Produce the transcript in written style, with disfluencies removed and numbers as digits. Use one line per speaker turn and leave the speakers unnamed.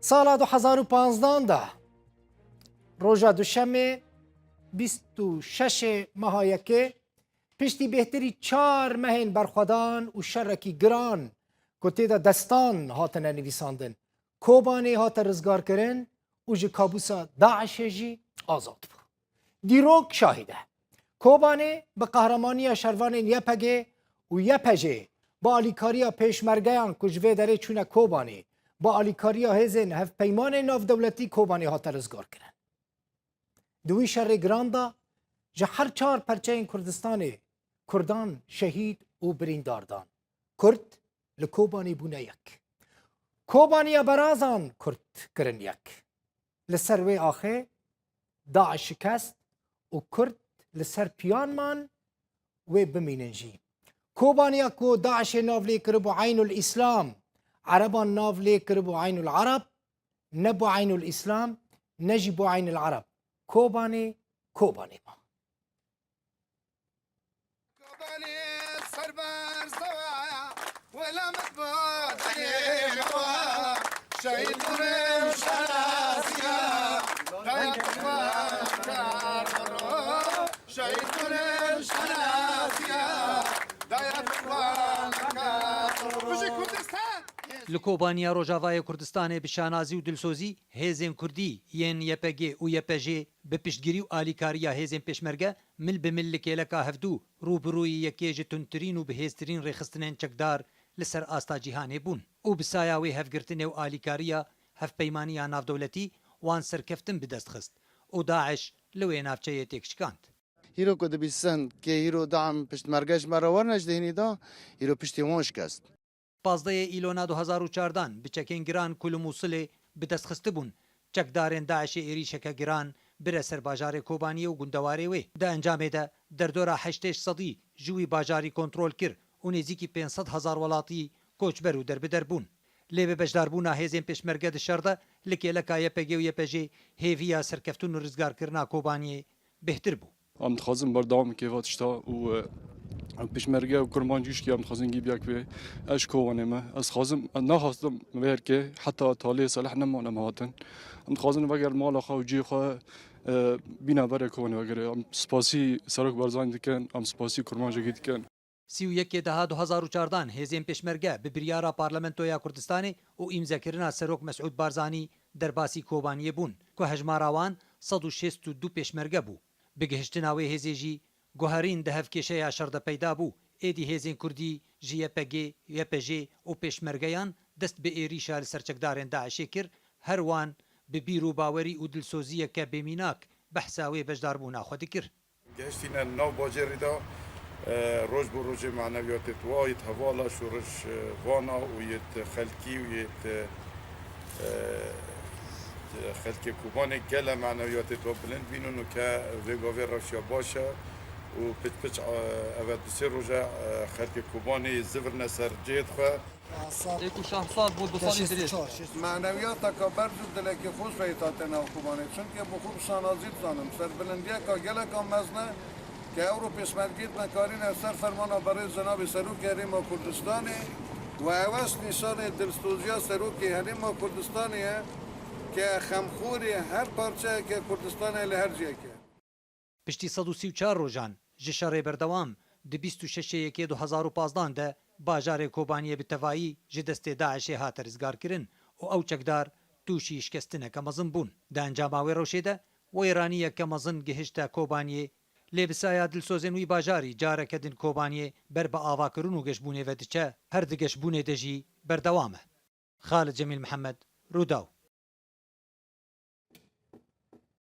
سالا 2015 دا روژا دوشنبه 26 ماه یکه پشتی بهتری 4 مهین برخوادان و شرکی گران که دا دستان هاتن نویساندن کوبانی هات رزگار کرن و جی کابوسا داعش جی آزاد بو. دیروک شاهده کوبانی به قهرمانی شروان یپگه و یپجه با آلیکاریا پیشمرگیان کجوه داره چونه کوبانی با آلیکاریا هزین هف پیمان ناف دولتی کوبانی هات رزگار کرن. دوی شر گراندا جه هر 4 پرچه این کردستان کردان شهید و برینداردان. کرد لکوبانی بونه یک. کوبانی برازان کرد کرن یک. لسر آخه داعش شکست و کرد لسر پیان من و بمیننجی. کوبانی کو داعش ناولی کربو عین الاسلام عربان ناولی کربو عین العرب نبو عین الاسلام نجبو عین العرب. کوبانی کوبانی ما.
لکوبانیا روجاوای کردستان بشانازی و دلسوزی هزین کردی ین یپگه و یپجه به پشتگیری و آلیکاریا هزین پشمرگه مل به مل کلکا هفدو روبروی یکیج تنترین و بهسترین ریخستنین چکدار لسر آستا جیهانه بون او بسایاوی هفگرتن و آلیکاریا هف پیمانی ناف دولتی وان سرکفتن بدست خست و داعش لوی نافچه تکشکاند.
هیرو که دبیستن که هیرو دعم پشت مرگش مرا ورنش دهینی دا هیرو پشتی موشکست.
15 ایلونا 2014 بچکین گران کل موصل به دست خسته بون چکدارین داعش ایریشک گران بر سر باجار کوبانی و گندواره وی دا انجام ده در دوره 8 صدی جوی باجاری کنترل کر و نزدیکی 500,000 ولاتی کوچبر و در بون لی بجدار بونا هزین پشمرگه د شرده لکی لکا یپگی و یپجی هیویا سرکفتون و رزگار کرنا کوبانی بهتر بو.
ام تخازن بردام که واتشتا و پشمرگه و کرمانجیش که ام تخازن گی بیاک به اش کوانه ما از خازم نخواستم ویر که حتی تالی صالح نمونه مهاتن ام تخازن وگر مال خو جی خو بینا بره کوانه وگر ام سپاسی سرک برزان دکن ام سپاسی کرمانجی دکن
31 دها 2014 هزین پشمرگه به بریارا پارلمنتویا کردستان و امضاکردنا سروک مسعود بارزانی در باسی کوبانی بون که هجماراوان 162 پشمرگه بو. بگهشتناوی هزیجی گوهرین دهف کشه شرده پیدا بو ایدی هزین کردی جی یپجی و پشمرگیان دست به ایریشا لسرچکدارین داعشی کر هر وان به بیرو باوری و دلسوزی که بمیناک بحثاوی بجدار بونا خودی کر.
گهشتینا نو باجری دا روز بو روز معنویات توایت حوالا شورش وانا و یت خلکی و یت خلکی کوبانی گله معنویات تو بلند بینونو که وگاوی راشیا باشه و پچ اول بسیار روزه خلکی کوبانی زبر نسر جید خواه
یکو شهرزاد بود بسالی دریش
معنویات تکابر جو دلکی خوش پیتاتن او کوبانی چون که بخوب شانازی زانم سر بلندیه که گله که مزنه که او رو پیشمرگیت نکارین سر فرمانا برای جناب سروک حریم و کردستانی و اوست نشان دلسوزیا سروک حریم و کردستانیه که خمخوری هر پارچه که کردستان لهر جیه که
پشتی 134 روزان جشاره بردوام د 26 یکی 2015 ده باجار کوبانی بتوایی جدست داعش هات رزگار کرن و او چکدار توشی شکستنه که مزن بون ده انجاماوی روشیده و ایرانی که مزن گهشته کوبانی لبسایا دلسوزن وی باجاری جاره کدن کوبانی بر با آوا کرون و گشبونه و دچه هر دگشبونه دجی بردوامه. خالد جمیل محمد روداو